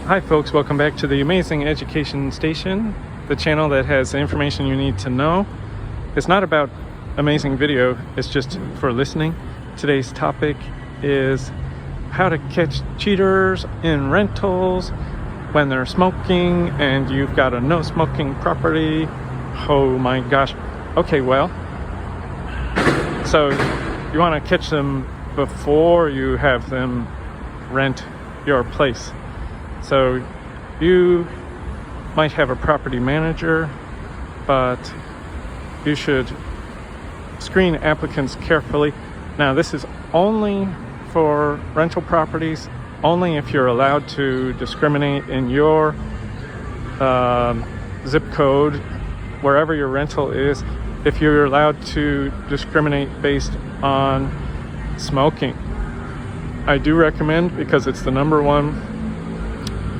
Hi folks, welcome back to the Amazing Education Station, the channel that has the information you need to know. It's not about amazing video, it's just for listening. Today's topic is how to catch cheaters in rentals when they're smoking and you've got a no smoking property. Oh my gosh. Okay, well, so you want to catch them before you have them rent your place. So you might have a property manager, but you should screen applicants carefully. Now, this is only for rental properties, only if you're allowed to discriminate in your zip code, wherever your rental is, if you're allowed to discriminate based on smoking. I do recommend, because it's the number one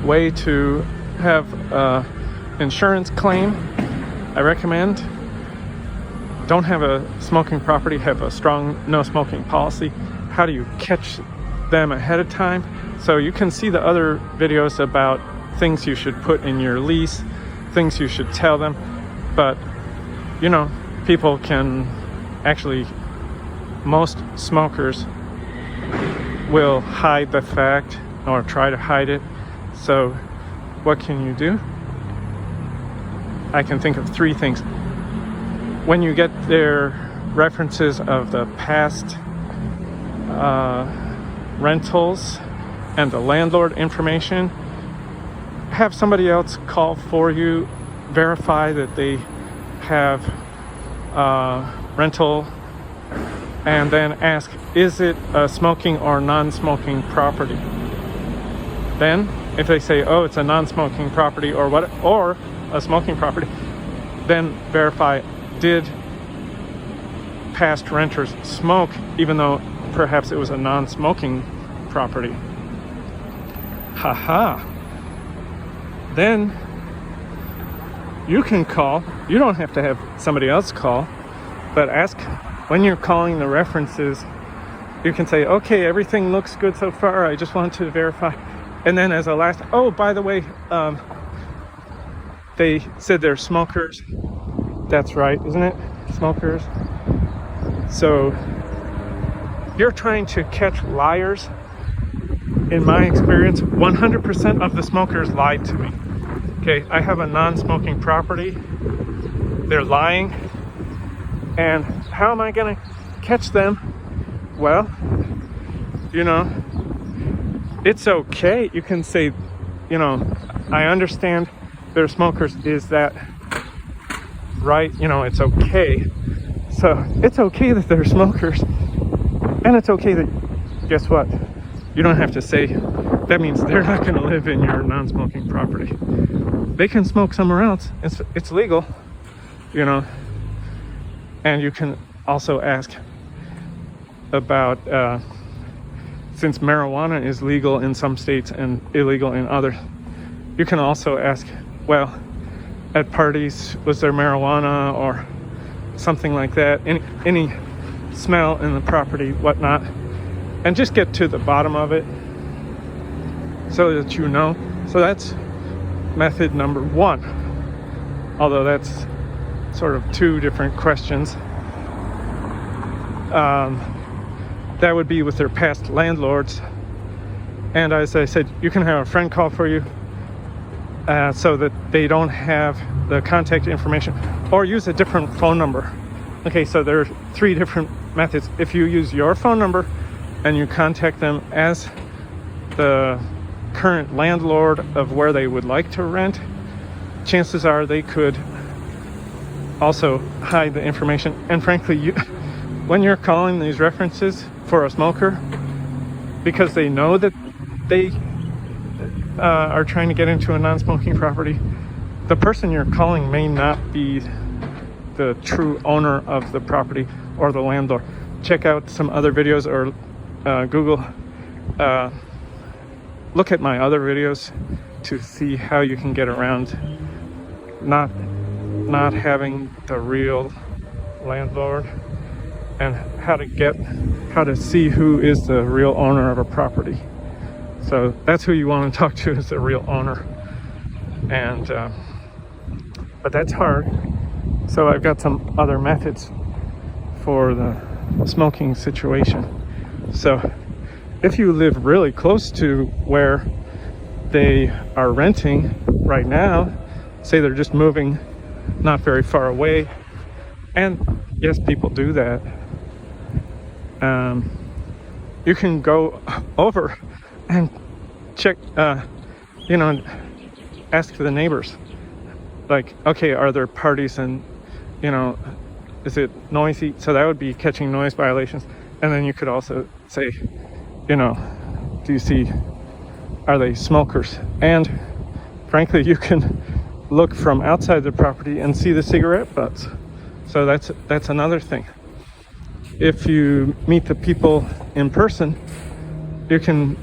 way to have insurance claim, I recommend don't have a smoking property, have a strong no smoking policy. How do you catch them ahead of time? So you can see the other videos about things you should put in your lease, things you should tell them, but you know, people can actually, most smokers will hide the fact or try to hide it. So what can you do? I can think of three things. When you get their references of the past rentals and the landlord information, have somebody else call for you, verify that they have rental, and then ask, is it a smoking or non-smoking property? Then if they say, oh, it's a non-smoking property or what, or a smoking property, then verify, did past renters smoke, even though perhaps it was a non-smoking property. Haha. Then you can call, you don't have to have somebody else call, but ask, when you're calling the references, you can say, okay, everything looks good so far, I just want to verify. And then as a last, oh, by the way, they said they're smokers. That's right, isn't it? Smokers. So you're trying to catch liars. In my experience, 100% of the smokers lied to me. Okay, I have a non-smoking property. They're lying. And how am I gonna catch them? Well, you know, it's okay. You can say, you know, I understand they're smokers. Is that right? You know, it's okay. So it's okay that they're smokers. And it's okay that, guess what? You don't have to say, that means they're not going to live in your non-smoking property. They can smoke somewhere else. It's legal, you know. And you can also ask about, since marijuana is legal in some states and illegal in others, you can also ask, well, at parties, was there marijuana or something like that? Any smell in the property, whatnot, and just get to the bottom of it so that you know. So that's method number one, although that's sort of two different questions. That would be with their past landlords. And as I said, you can have a friend call for you so that they don't have the contact information, or use a different phone number. Okay, so there are three different methods. If you use your phone number and you contact them as the current landlord of where they would like to rent, chances are they could also hide the information. And frankly, when you're calling these references for a smoker, because they know that they are trying to get into a non-smoking property, the person you're calling may not be the true owner of the property or the landlord. Check out some other videos, or Google, look at my other videos to see how you can get around not having the real landlord, and how to see who is the real owner of a property. So that's who you want to talk to, is the real owner. And but that's hard. So I've got some other methods for the smoking situation. So if you live really close to where they are renting right now, say they're just moving not very far away, and yes, people do that, you can go over and check, ask the neighbors, like, okay, are there parties, and is it noisy? So that would be catching noise violations. And then you could also say, do you see, are they smokers? And frankly, you can look from outside the property and see the cigarette butts. So that's another thing. If you meet the people in person, you can